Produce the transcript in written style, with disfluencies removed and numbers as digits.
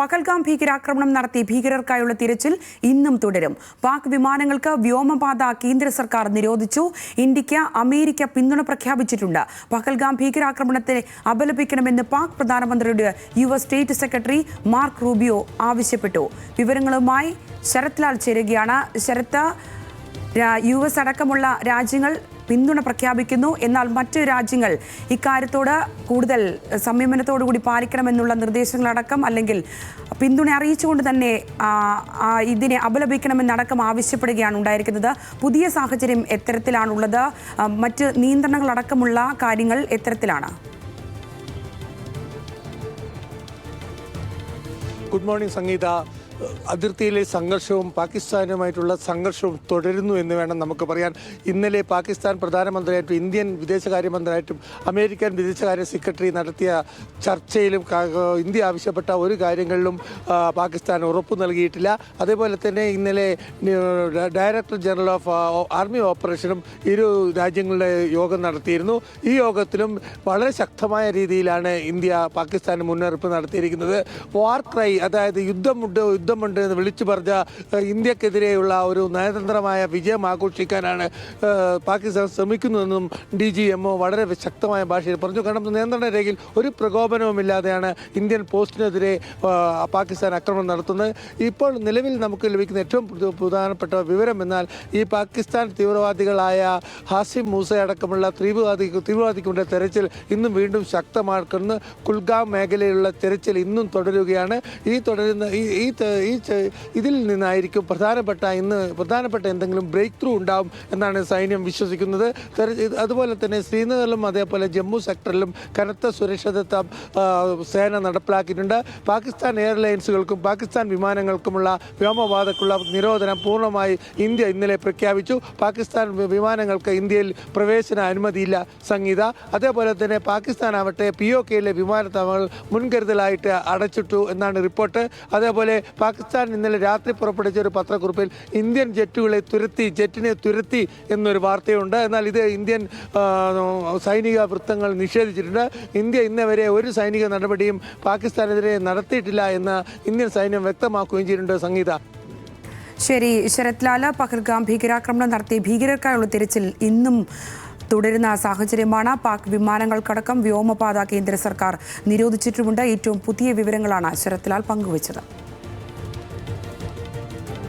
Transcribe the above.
പഹൽഗാം ഭീകരാക്രമണം നടത്തി ഭീകരർക്കായുള്ള തിരച്ചിൽ ഇന്നും തുടരും. പാക് വിമാനങ്ങൾക്ക് വ്യോമപാത കേന്ദ്ര സർക്കാർ നിരോധിച്ചു. ഇന്ത്യക്ക് അമേരിക്ക പിന്തുണ പ്രഖ്യാപിച്ചിട്ടുണ്ട്. പഹൽഗാം ഭീകരാക്രമണത്തെ അപലപിക്കണമെന്ന് പാക് പ്രധാനമന്ത്രിയുടെ US state secretary mark Rubio ആവശ്യപ്പെട്ടു. വിവരങ്ങളുമായി ശരത് ലാൽ ചേരുകയാണ്. ശരത്ത്, US അടക്കമുള്ള രാജ്യങ്ങൾ പിന്തുണ പ്രഖ്യാപിക്കുന്നു. എന്നാൽ മറ്റു രാജ്യങ്ങൾ ഇക്കാര്യത്തോട് കൂടുതൽ സംയമനത്തോടുകൂടി പാലിക്കണമെന്നുള്ള നിർദ്ദേശങ്ങളടക്കം അല്ലെങ്കിൽ പിന്തുണ അറിയിച്ചുകൊണ്ട് തന്നെ ഇതിനെ അപലപിക്കണമെന്നടക്കം ആവശ്യപ്പെടുകയാണ് ഉണ്ടായിരിക്കുന്നത്. പുതിയ സാഹചര്യം എത്തരത്തിലാണുള്ളത്? മറ്റ് നിയന്ത്രണങ്ങളടക്കമുള്ള കാര്യങ്ങൾ എത്തരത്തിലാണ്? ഗുഡ് മോർണിംഗ് സംഗീത. അതിർത്തിയിലെ സംഘർഷവും പാകിസ്ഥാനുമായിട്ടുള്ള സംഘർഷവും തുടരുന്നു എന്ന് വേണം നമുക്ക് പറയാൻ. ഇന്നലെ പാകിസ്ഥാൻ പ്രധാനമന്ത്രിയായിട്ടും ഇന്ത്യൻ വിദേശകാര്യമന്ത്രിയായിട്ടും അമേരിക്കൻ വിദേശകാര്യ സെക്രട്ടറി നടത്തിയ ചർച്ചയിലും ഇന്ത്യ ആവശ്യപ്പെട്ട ഒരു കാര്യങ്ങളിലും പാകിസ്ഥാൻ ഉറപ്പു നൽകിയിട്ടില്ല. അതേപോലെ തന്നെ ഇന്നലെ ഡയറക്ടർ ജനറൽ ഓഫ് ആർമി ഓപ്പറേഷനും ഇരു രാജ്യങ്ങളുടെ യോഗം നടത്തിയിരുന്നു. ഈ യോഗത്തിലും വളരെ ശക്തമായ രീതിയിലാണ് ഇന്ത്യ പാകിസ്ഥാന് മുന്നറിയിപ്പ് നടത്തിയിരിക്കുന്നത്. വാർ ക്രൈ, അതായത് യുദ്ധമുണ്ട് എന്ന് വിളിച്ചു പറഞ്ഞ ഇന്ത്യക്കെതിരെയുള്ള ഒരു നയതന്ത്രമായ വിജയം ആഘോഷിക്കാനാണ് പാകിസ്ഥാൻ ശ്രമിക്കുന്നതെന്നും DGMO വളരെ ശക്തമായ ഭാഷയിൽ പറഞ്ഞു. കാരണം നിയന്ത്രണ രേഖയിൽ ഒരു പ്രകോപനവുമില്ലാതെയാണ് ഇന്ത്യൻ പോസ്റ്റിനെതിരെ പാകിസ്ഥാൻ ആക്രമണം നടത്തുന്നത്. ഇപ്പോൾ നിലവിൽ നമുക്ക് ലഭിക്കുന്ന ഏറ്റവും പ്രധാനപ്പെട്ട വിവരം എന്നാൽ ഈ പാകിസ്ഥാൻ തീവ്രവാദികളായ ഹാസിം മൂസ അടക്കമുള്ള തീവ്രവാദികളുടെ തെരച്ചിൽ ഇന്നും വീണ്ടും ശക്തമാക്കുന്നു. കുൽഗാം മേഖലയിലുള്ള തെരച്ചിൽ ഇന്നും തുടരുകയാണ്. ഇതിൽ നിന്നായിരിക്കും പ്രധാനപ്പെട്ട എന്തെങ്കിലും ബ്രേക്ക് ത്രൂ ഉണ്ടാവും എന്നാണ് സൈന്യം വിശ്വസിക്കുന്നത്. അതുപോലെ തന്നെ ശ്രീനഗറിലും അതേപോലെ ജമ്മു സെക്ടറിലും കനത്ത സുരക്ഷിതത്വം സേന നടപ്പിലാക്കിയിട്ടുണ്ട്. പാകിസ്ഥാൻ എയർലൈൻസുകൾക്കും പാകിസ്ഥാൻ വിമാനങ്ങൾക്കുമുള്ള വ്യോമപാതക്കുള്ള നിരോധനം പൂർണ്ണമായി ഇന്ത്യ ഇന്നലെ പ്രഖ്യാപിച്ചു. പാകിസ്ഥാൻ വിമാനങ്ങൾക്ക് ഇന്ത്യയിൽ പ്രവേശന അനുമതിയില്ല സംഗീത. അതേപോലെ തന്നെ പാകിസ്ഥാൻ ആവട്ടെ POKയിലെ വിമാനത്താവളങ്ങൾ മുൻകരുതലായിട്ട് അടച്ചിട്ടു എന്നാണ് റിപ്പോർട്ട്. അതേപോലെ പാകിസ്ഥാൻ ഇന്നലെ രാത്രി പുറപ്പെടുവിച്ച ഒരു പത്രക്കുറിപ്പിൽ ഇന്ത്യൻ ജെറ്റിനെ തുരത്തി എന്നൊരു വാർത്തയുണ്ട്. എന്നാൽ ഇത് ഇന്ത്യൻ സൈനിക വൃത്തങ്ങൾ നിഷേധിച്ചിട്ടുണ്ട്. ഇന്ത്യ ഇന്നവരെ ഒരു സൈനിക നടപടിയും പാകിസ്ഥാനെതിരെ നടത്തിയിട്ടില്ല എന്ന് ഇന്ത്യൻ സൈന്യം വ്യക്തമാക്കുകയും ചെയ്തിട്ടുണ്ട് സംഗീത. ശരി ശരത് ലാൽ, പഹൽഗാം ഭീകരാക്രമണം നടത്തിയ ഭീകരർക്കായുള്ള തിരച്ചിൽ ഇന്നും തുടരുന്ന സാഹചര്യമാണ്. പാക് വിമാനങ്ങൾക്കടക്കം വ്യോമപാത കേന്ദ്ര സർക്കാർ നിരോധിച്ചിട്ടുമുണ്ട്. ഏറ്റവും പുതിയ വിവരങ്ങളാണ് ശരത് ലാൽ പങ്കുവച്ചത്.